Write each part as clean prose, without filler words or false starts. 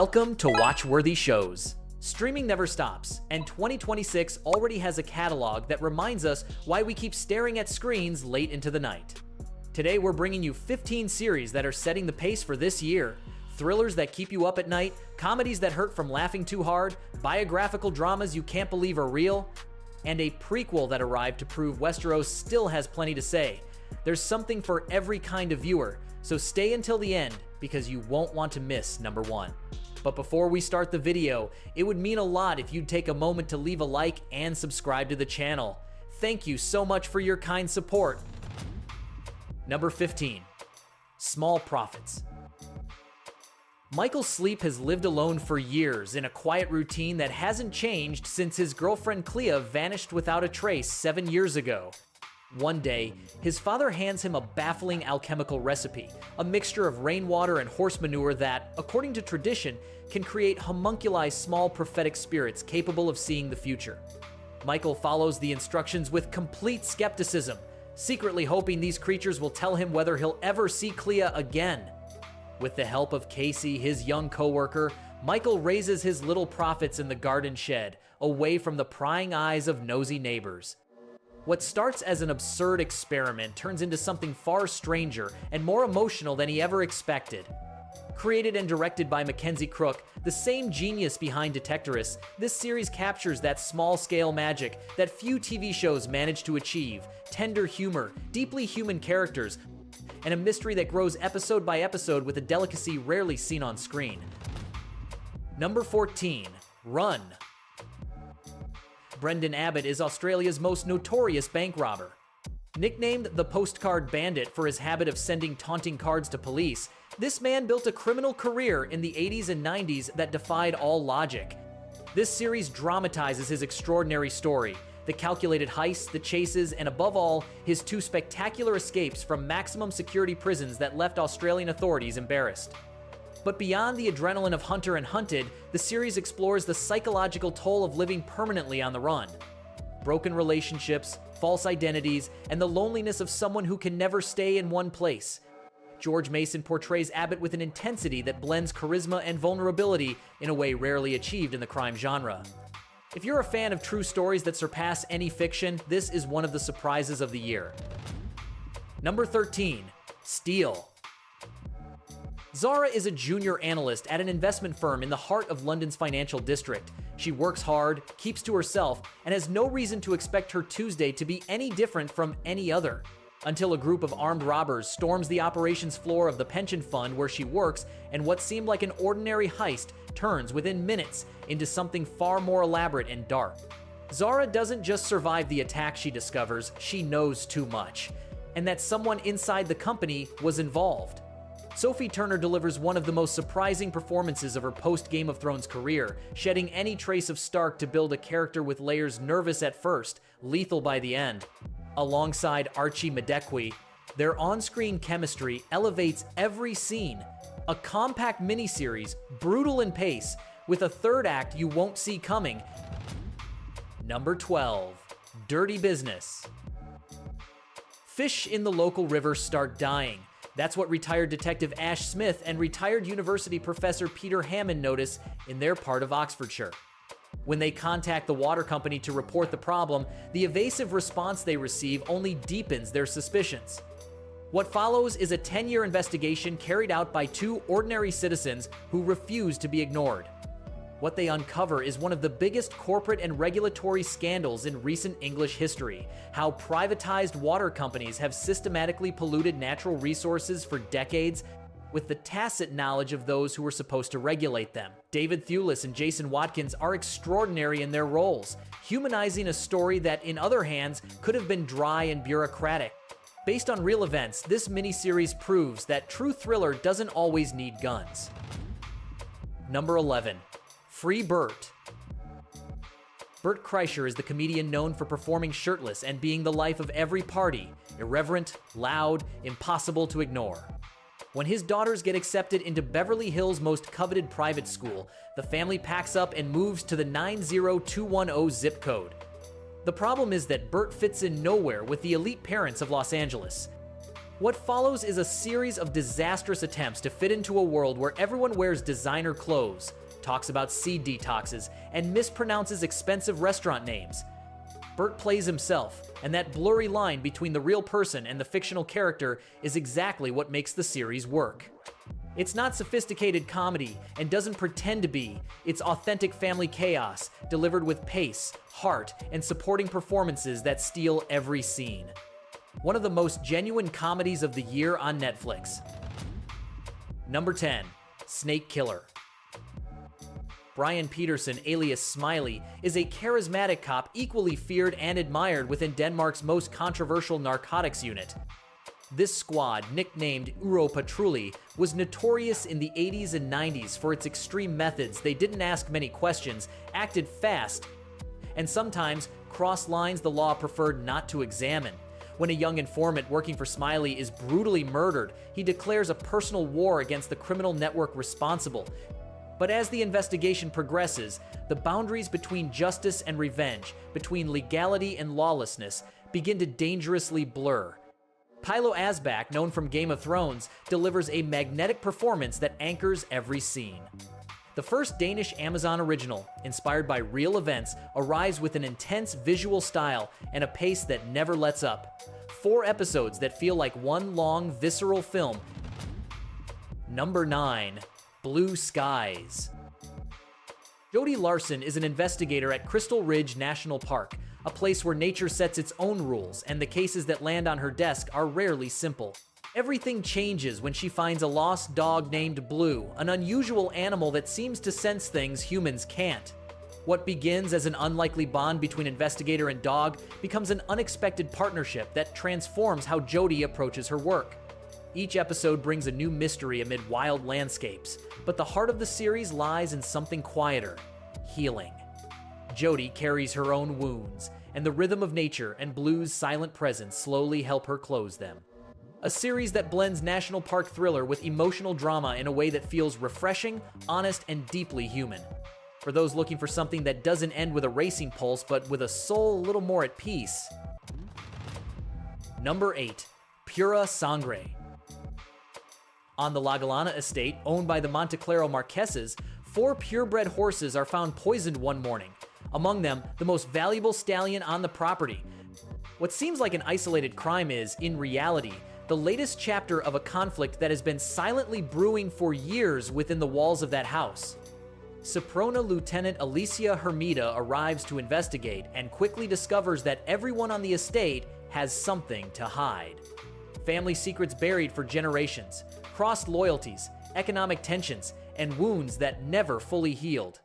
Welcome to Watch-Worthy Shows. Streaming never stops, and 2026 already has a catalog that reminds us why we keep staring at screens late into the night. Today we're bringing you 15 series that are setting the pace for this year. Thrillers that keep you up at night, comedies that hurt from laughing too hard, biographical dramas you can't believe are real, and a prequel that arrived to prove Westeros still has plenty to say. There's something for every kind of viewer, so stay until the end because you won't want to miss number one. But before we start the video, it would mean a lot if you'd take a moment to leave a like and subscribe to the channel. Thank you so much for your kind support. Number 15. Small Profits. Michael Sleep has lived alone for years in a quiet routine that hasn't changed since his girlfriend Clea vanished without a trace 7 years ago. One day, his father hands him a baffling alchemical recipe, a mixture of rainwater and horse manure that, according to tradition, can create homunculi small prophetic spirits capable of seeing the future. Michael follows the instructions with complete skepticism, secretly hoping these creatures will tell him whether he'll ever see Clea again. With the help of Casey, his young co-worker, Michael raises his little profits in the garden shed, away from the prying eyes of nosy neighbors. What starts as an absurd experiment turns into something far stranger and more emotional than he ever expected. Created and directed by Mackenzie Crook, the same genius behind Detectorists, this series captures that small-scale magic that few TV shows manage to achieve, tender humor, deeply human characters, and a mystery that grows episode by episode with a delicacy rarely seen on screen. Number 14. Run. Brendan Abbott is Australia's most notorious bank robber. Nicknamed the Postcard Bandit for his habit of sending taunting cards to police, this man built a criminal career in the 80s and 90s that defied all logic. This series dramatizes his extraordinary story, the calculated heists, the chases, and above all, his two spectacular escapes from maximum security prisons that left Australian authorities embarrassed. But beyond the adrenaline of Hunter and Hunted, the series explores the psychological toll of living permanently on the run. Broken relationships, false identities, and the loneliness of someone who can never stay in one place. George Mason portrays Abbott with an intensity that blends charisma and vulnerability in a way rarely achieved in the crime genre. If you're a fan of true stories that surpass any fiction, this is one of the surprises of the year. Number 13. Steel. Zara is a junior analyst at an investment firm in the heart of London's financial district. She works hard, keeps to herself, and has no reason to expect her Tuesday to be any different from any other. Until a group of armed robbers storms the operations floor of the pension fund where she works, and what seemed like an ordinary heist turns within minutes into something far more elaborate and dark. Zara doesn't just survive the attack she discovers, she knows too much, and that someone inside the company was involved. Sophie Turner delivers one of the most surprising performances of her post-Game of Thrones career, shedding any trace of Stark to build a character with layers nervous at first, lethal by the end. Alongside Archie Madekwe, their on-screen chemistry elevates every scene. A compact miniseries, brutal in pace, with a third act you won't see coming. Number 12. Dirty Business. Fish in the local river start dying. That's what retired Detective Ash Smith and retired university professor Peter Hammond notice in their part of Oxfordshire. When they contact the water company to report the problem, the evasive response they receive only deepens their suspicions. What follows is a 10-year investigation carried out by two ordinary citizens who refuse to be ignored. What they uncover is one of the biggest corporate and regulatory scandals in recent English history: how privatized water companies have systematically polluted natural resources for decades with the tacit knowledge of those who were supposed to regulate them. David Thewlis and Jason Watkins are extraordinary in their roles, humanizing a story that, in other hands, could have been dry and bureaucratic. Based on real events, this miniseries proves that true thriller doesn't always need guns. Number 11. Free Bert. Bert Kreischer is the comedian known for performing shirtless and being the life of every party, irreverent, loud, impossible to ignore. When his daughters get accepted into Beverly Hills' most coveted private school, the family packs up and moves to the 90210 zip code. The problem is that Bert fits in nowhere with the elite parents of Los Angeles. What follows is a series of disastrous attempts to fit into a world where everyone wears designer clothes, talks about seed detoxes, and mispronounces expensive restaurant names. Bert plays himself, and that blurry line between the real person and the fictional character is exactly what makes the series work. It's not sophisticated comedy and doesn't pretend to be. It's authentic family chaos, delivered with pace, heart, and supporting performances that steal every scene. One of the most genuine comedies of the year on Netflix. Number 10, Snake Killer. Brian Peterson, alias Smiley, is a charismatic cop equally feared and admired within Denmark's most controversial narcotics unit. This squad, nicknamed Uro Patrulli, was notorious in the 80s and 90s for its extreme methods. They didn't ask many questions, acted fast, and sometimes crossed lines the law preferred not to examine. When a young informant working for Smiley is brutally murdered, he declares a personal war against the criminal network responsible. But as the investigation progresses, the boundaries between justice and revenge, between legality and lawlessness, begin to dangerously blur. Pylo Asbak, known from Game of Thrones, delivers a magnetic performance that anchors every scene. The first Danish Amazon original, inspired by real events, arrives with an intense visual style and a pace that never lets up. 4 episodes that feel like one long, visceral film. Number 9, Blue Skies. Jody Larson is an investigator at Crystal Ridge National Park, a place where nature sets its own rules, and the cases that land on her desk are rarely simple. Everything changes when she finds a lost dog named Blue, an unusual animal that seems to sense things humans can't. What begins as an unlikely bond between investigator and dog becomes an unexpected partnership that transforms how Jody approaches her work. Each episode brings a new mystery amid wild landscapes, but the heart of the series lies in something quieter: healing. Jody carries her own wounds, and the rhythm of nature and Blue's silent presence slowly help her close them. A series that blends national park thriller with emotional drama in a way that feels refreshing, honest, and deeply human. For those looking for something that doesn't end with a racing pulse, but with a soul a little more at peace. Number 8, Pura Sangre. On the La Galana estate, owned by the Monteclaro Marqueses, 4 purebred horses are found poisoned one morning. Among them, the most valuable stallion on the property. What seems like an isolated crime is, in reality, the latest chapter of a conflict that has been silently brewing for years within the walls of that house. Soprano Lieutenant Alicia Hermida arrives to investigate and quickly discovers that everyone on the estate has something to hide. Family secrets buried for generations, crossed loyalties, economic tensions, and wounds that never fully healed.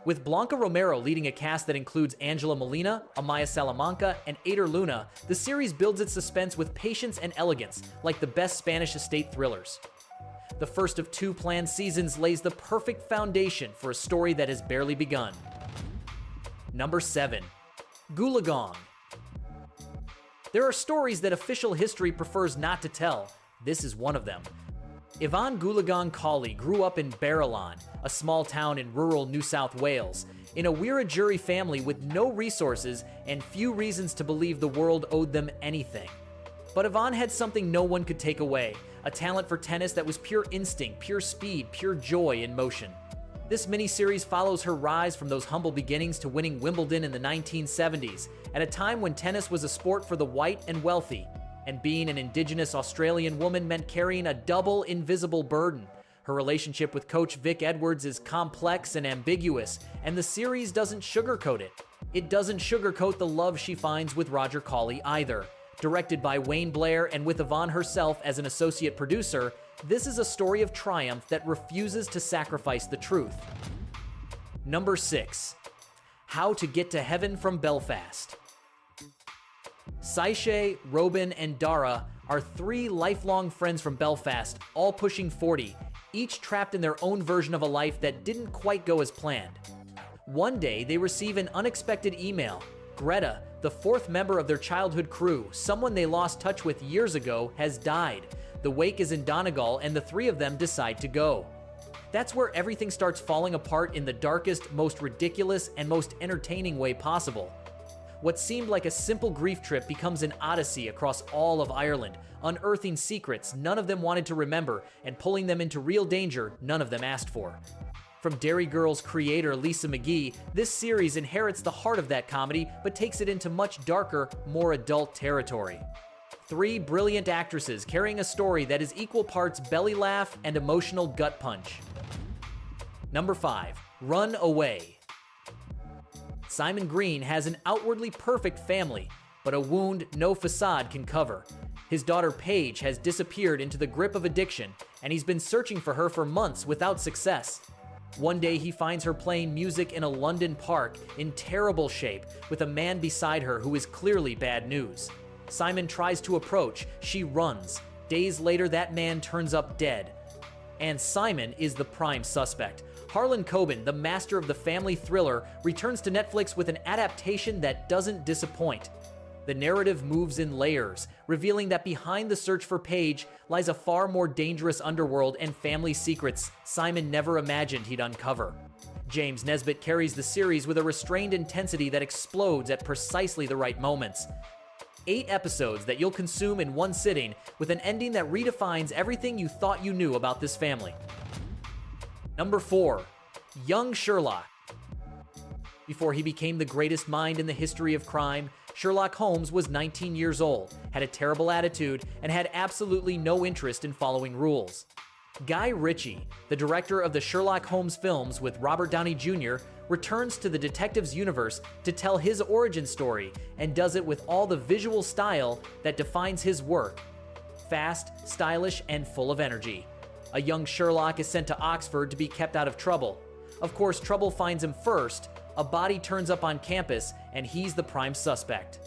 With Blanca Romero leading a cast that includes Angela Molina, Amaya Salamanca, and Ader Luna, the series builds its suspense with patience and elegance, like the best Spanish estate thrillers. The first of 2 planned seasons lays the perfect foundation for a story that has barely begun. Number 7, Gulagong. There are stories that official history prefers not to tell. This is one of them. Ivan Gulagong Cawley grew up in Barrelon, a small town in rural New South Wales, in a Wiradjuri family with no resources and few reasons to believe the world owed them anything. But Ivan had something no one could take away, a talent for tennis that was pure instinct, pure speed, pure joy in motion. This miniseries follows her rise from those humble beginnings to winning Wimbledon in the 1970s, at a time when tennis was a sport for the white and wealthy, and being an Indigenous Australian woman meant carrying a double invisible burden. Her relationship with Coach Vic Edwards is complex and ambiguous, and the series doesn't sugarcoat it. It doesn't sugarcoat the love she finds with Roger Cawley either. Directed by Wayne Blair and with Yvonne herself as an associate producer, this is a story of triumph that refuses to sacrifice the truth. Number 6, How to Get to Heaven from Belfast. Saishe, Robin, and Dara are 3 lifelong friends from Belfast, all pushing 40, each trapped in their own version of a life that didn't quite go as planned. One day, they receive an unexpected email. Greta, the 4th member of their childhood crew, someone they lost touch with years ago, has died. The wake is in Donegal, and the 3 of them decide to go. That's where everything starts falling apart in the darkest, most ridiculous, and most entertaining way possible. What seemed like a simple grief trip becomes an odyssey across all of Ireland, unearthing secrets none of them wanted to remember and pulling them into real danger none of them asked for. From Derry Girl's creator Lisa McGee, this series inherits the heart of that comedy but takes it into much darker, more adult territory. 3 brilliant actresses carrying a story that is equal parts belly laugh and emotional gut punch. Number 5. Run Away. Simon Green has an outwardly perfect family, but a wound no facade can cover. His daughter Paige has disappeared into the grip of addiction, and he's been searching for her for months without success. One day he finds her playing music in a London park in terrible shape with a man beside her who is clearly bad news. Simon tries to approach, she runs. Days later, that man turns up dead. And Simon is the prime suspect. Harlan Coben, the master of the family thriller, returns to Netflix with an adaptation that doesn't disappoint. The narrative moves in layers, revealing that behind the search for Paige lies a far more dangerous underworld and family secrets Simon never imagined he'd uncover. James Nesbitt carries the series with a restrained intensity that explodes at precisely the right moments. 8 episodes that you'll consume in one sitting, with an ending that redefines everything you thought you knew about this family. Number 4. Young Sherlock. Before he became the greatest mind in the history of crime, Sherlock Holmes was 19 years old, had a terrible attitude, and had absolutely no interest in following rules. Guy Ritchie, the director of the Sherlock Holmes films with Robert Downey Jr., returns to the detective's universe to tell his origin story and does it with all the visual style that defines his work. Fast, stylish, and full of energy. A young Sherlock is sent to Oxford to be kept out of trouble. Of course, trouble finds him first. A body turns up on campus, and he's the prime suspect.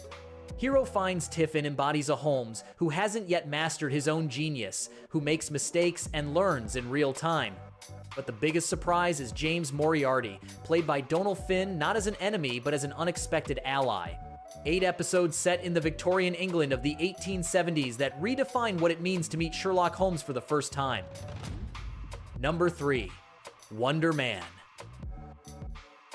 Hero finds Tiffin embodies a Holmes who hasn't yet mastered his own genius, who makes mistakes and learns in real time. But the biggest surprise is James Moriarty, played by Donal Finn not as an enemy but as an unexpected ally. 8 episodes set in the Victorian England of the 1870s that redefine what it means to meet Sherlock Holmes for the first time. Number 3. Wonder Man.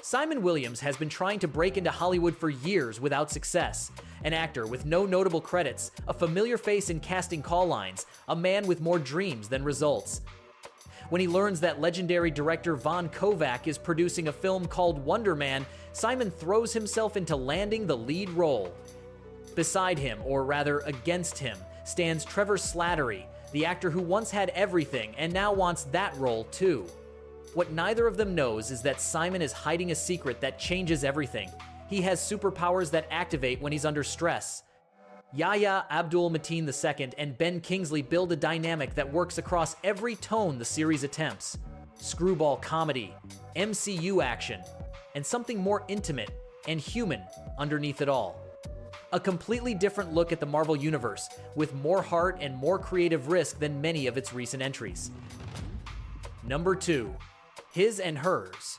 Simon Williams has been trying to break into Hollywood for years without success. An actor with no notable credits, a familiar face in casting call lines, a man with more dreams than results. When he learns that legendary director Von Kovac is producing a film called Wonder Man, Simon throws himself into landing the lead role. Beside him, or rather against him, stands Trevor Slattery, the actor who once had everything and now wants that role too. What neither of them knows is that Simon is hiding a secret that changes everything. He has superpowers that activate when he's under stress. Yahya Abdul-Mateen II and Ben Kingsley build a dynamic that works across every tone the series attempts. Screwball comedy, MCU action, and something more intimate and human underneath it all. A completely different look at the Marvel Universe, with more heart and more creative risk than many of its recent entries. Number 2. His and Hers.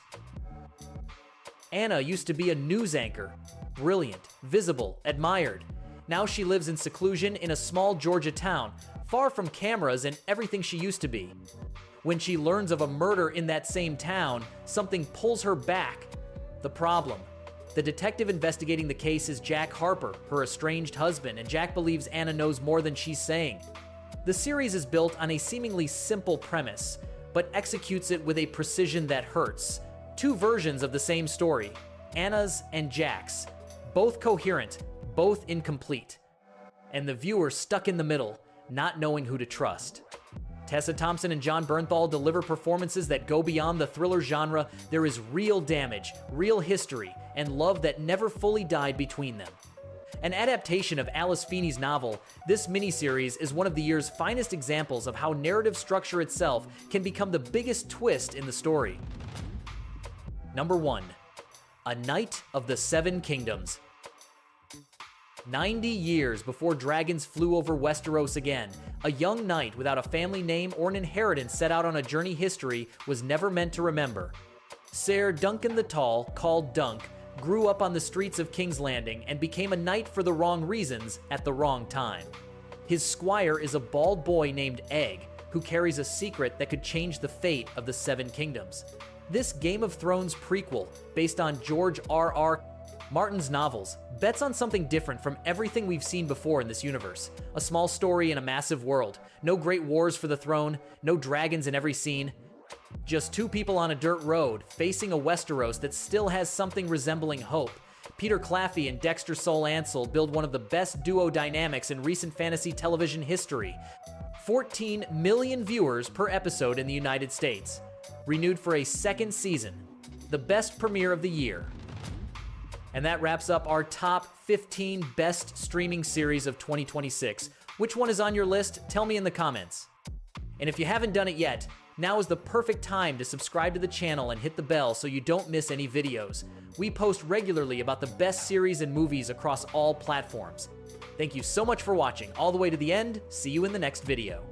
Anna used to be a news anchor. Brilliant, visible, admired. Now she lives in seclusion in a small Georgia town, far from cameras and everything she used to be. When she learns of a murder in that same town, something pulls her back. The problem: the detective investigating the case is Jack Harper, her estranged husband, and Jack believes Anna knows more than she's saying. The series is built on a seemingly simple premise, but executes it with a precision that hurts. 2 versions of the same story, Anna's and Jack's, both coherent, both incomplete, and the viewer stuck in the middle, not knowing who to trust. Tessa Thompson and John Bernthal deliver performances that go beyond the thriller genre. There is real damage, real history, and love that never fully died between them. An adaptation of Alice Feeney's novel, this miniseries is one of the year's finest examples of how narrative structure itself can become the biggest twist in the story. Number 1. A Knight of the Seven Kingdoms. 90 years before dragons flew over Westeros again, a young knight without a family name or an inheritance set out on a journey history was never meant to remember. Ser Duncan the Tall, called Dunk, grew up on the streets of King's Landing and became a knight for the wrong reasons at the wrong time. His squire is a bald boy named Egg, who carries a secret that could change the fate of the Seven Kingdoms. This Game of Thrones prequel, based on George R.R. Martin's novels, Bets on something different from everything we've seen before in this universe. A small story in a massive world. No great wars for the throne, no dragons in every scene. Just two people on a dirt road, facing a Westeros that still has something resembling hope. Peter Claffey and Dexter Sol Ansel build one of the best duo dynamics in recent fantasy television history. 14 million viewers per episode in the United States. Renewed for a second season. The best premiere of the year. And that wraps up our top 15 best streaming series of 2026. Which one is on your list? Tell me in the comments. And if you haven't done it yet, now is the perfect time to subscribe to the channel and hit the bell so you don't miss any videos. We post regularly about the best series and movies across all platforms. Thank you so much for watching all the way to the end. See you in the next video.